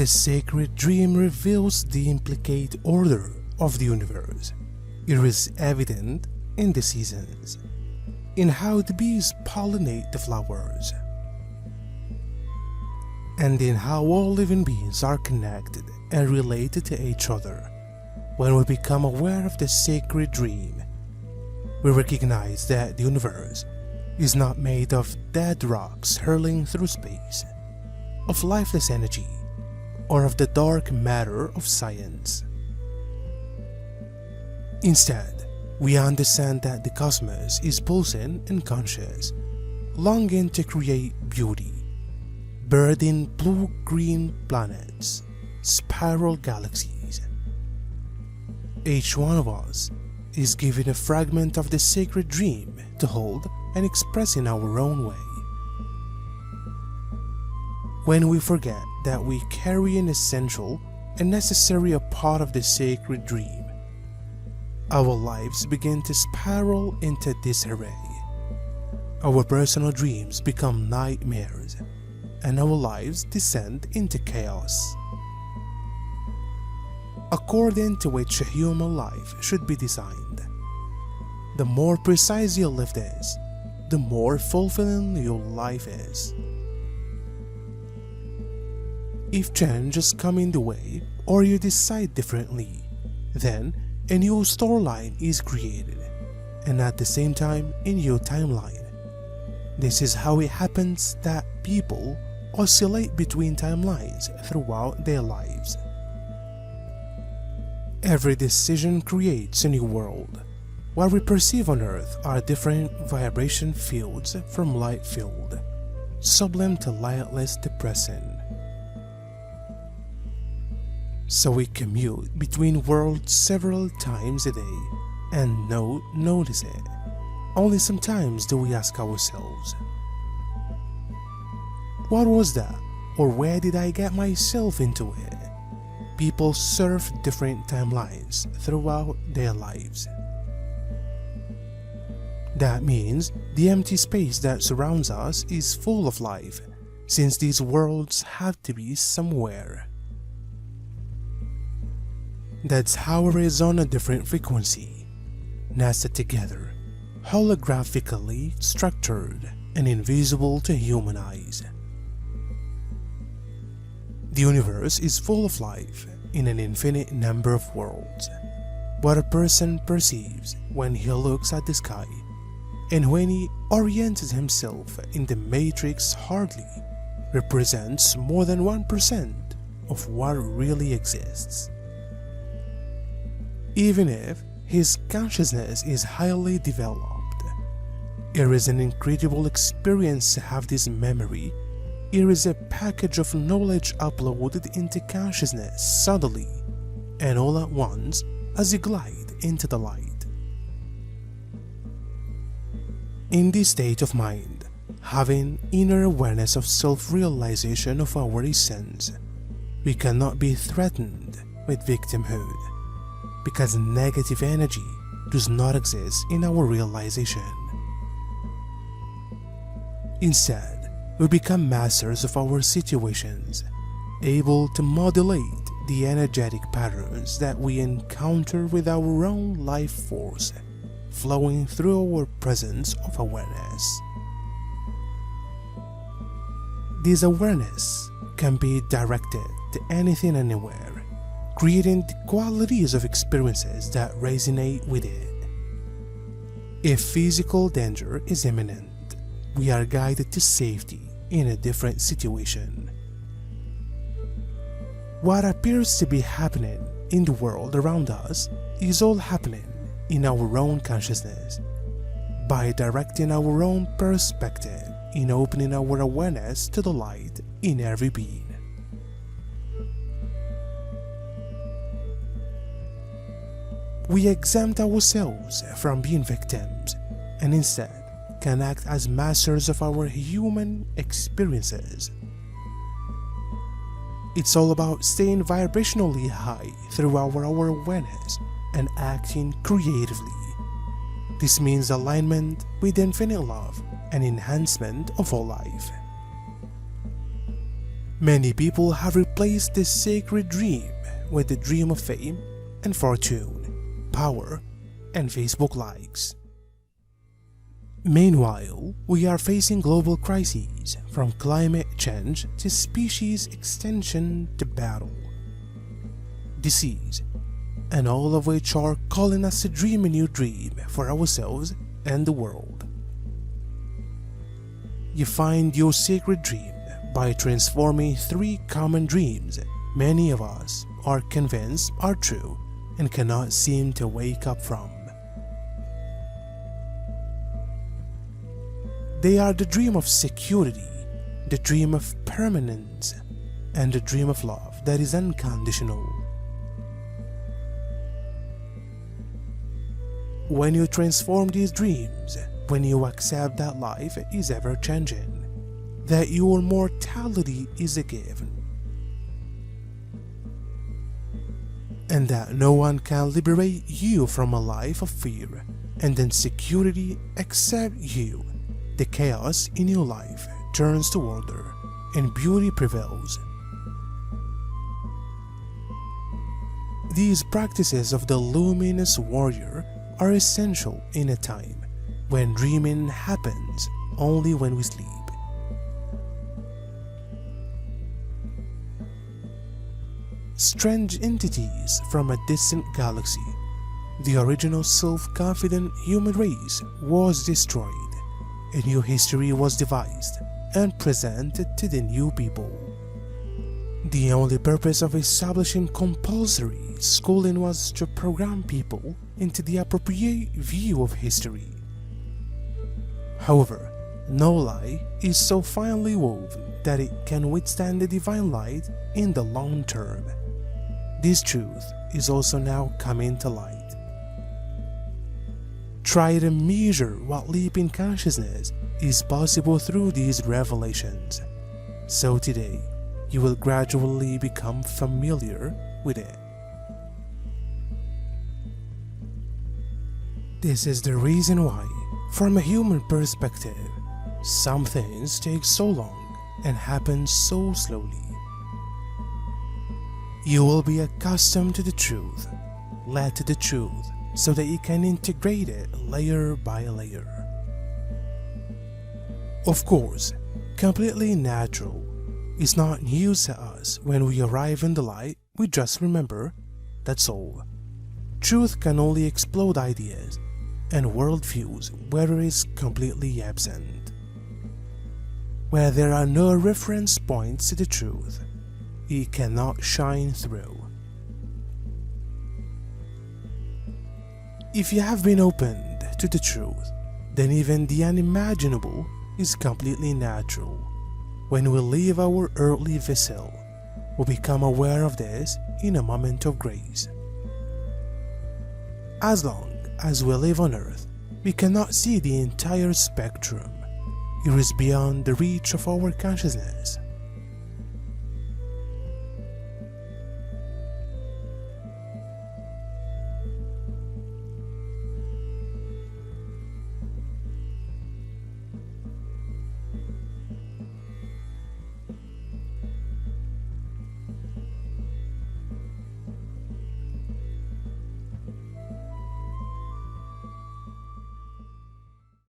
The sacred dream reveals the implicate order of the universe. It is evident in the seasons, in how the bees pollinate the flowers, and in how all living beings are connected and related to each other. When we become aware of the sacred dream, we recognize that the universe is not made of dead rocks hurling through space, of lifeless energy, or of the dark matter of science. Instead, we understand that the cosmos is pulsing and conscious, longing to create beauty, birthing blue-green planets, spiral galaxies. Each one of us is given a fragment of the sacred dream to hold and express in our own way. When we forget that we carry an essential and necessary part of the sacred dream, our lives begin to spiral into disarray. Our personal dreams become nightmares, and our lives descend into chaos. According to which a human life should be designed, the more precise your life is, the more fulfilling your life is. If changes come in the way or you decide differently, then a new storyline is created, and at the same time a new timeline. This is how it happens that people oscillate between timelines throughout their lives. Every decision creates a new world. What we perceive on Earth are different vibration fields, from light field, sublime to lightless, depressing. So we commute between worlds several times a day and notice it. Only sometimes do we ask ourselves, what was that? Or where did I get myself into it? People surf different timelines throughout their lives. That means the empty space that surrounds us is full of life, since these worlds have to be somewhere. That's how it is on a different frequency, nested together, holographically structured and invisible to human eyes. The universe is full of life in an infinite number of worlds. What a person perceives when he looks at the sky and when he orients himself in the matrix hardly represents more than 1% of what really exists. Even if his consciousness is highly developed, it is an incredible experience to have this memory. It is a package of knowledge uploaded into consciousness subtly and all at once as you glide into the light. In this state of mind, having inner awareness of self-realization of our essence, we cannot be threatened with victimhood, because negative energy does not exist in our realization. Instead, we become masters of our situations, able to modulate the energetic patterns that we encounter with our own life force flowing through our presence of awareness. This awareness can be directed to anything anywhere, creating the qualities of experiences that resonate with it. If physical danger is imminent, we are guided to safety in a different situation. What appears to be happening in the world around us is all happening in our own consciousness. By directing our own perspective in opening our awareness to the light in every being. We exempt ourselves from being victims and instead can act as masters of our human experiences. It's all about staying vibrationally high through our awareness and acting creatively. This means alignment with infinite love and enhancement of all life. Many people have replaced this sacred dream with the dream of fame and fortune, power, and Facebook likes. Meanwhile, we are facing global crises, from climate change to species extinction to battle, disease, and all of which are calling us to dream a new dream for ourselves and the world. You find your sacred dream by transforming 3 common dreams many of us are convinced are true and cannot seem to wake up from. They are the dream of security, the dream of permanence, and the dream of love that is unconditional. When you transform these dreams, when you accept that life is ever-changing, that your mortality is a given, and that no one can liberate you from a life of fear and insecurity except you, the chaos in your life turns to order and beauty prevails. These practices of the luminous warrior are essential in a time when dreaming happens only when we sleep. Strange entities from a distant galaxy, the original self-confident human race was destroyed. A new history was devised and presented to the new people. The only purpose of establishing compulsory schooling was to program people into the appropriate view of history. However, no lie is so finely woven that it can withstand the divine light in the long term. This truth is also now coming to light. Try to measure what leap in consciousness is possible through these revelations. So today, you will gradually become familiar with it. This is the reason why, from a human perspective, some things take so long and happen so slowly. You will be accustomed to the truth, led to the truth, so that you can integrate it layer by layer. Of course, completely natural. It's not news to us. When we arrive in the light, we just remember, that's all. Truth can only explode ideas and worldviews where it is completely absent. Where there are no reference points to the truth, it cannot shine through. If you have been opened to the truth, then even the unimaginable is completely natural. When we leave our earthly vessel, we become aware of this in a moment of grace. As long as we live on earth, we cannot see the entire spectrum. It is beyond the reach of our consciousness.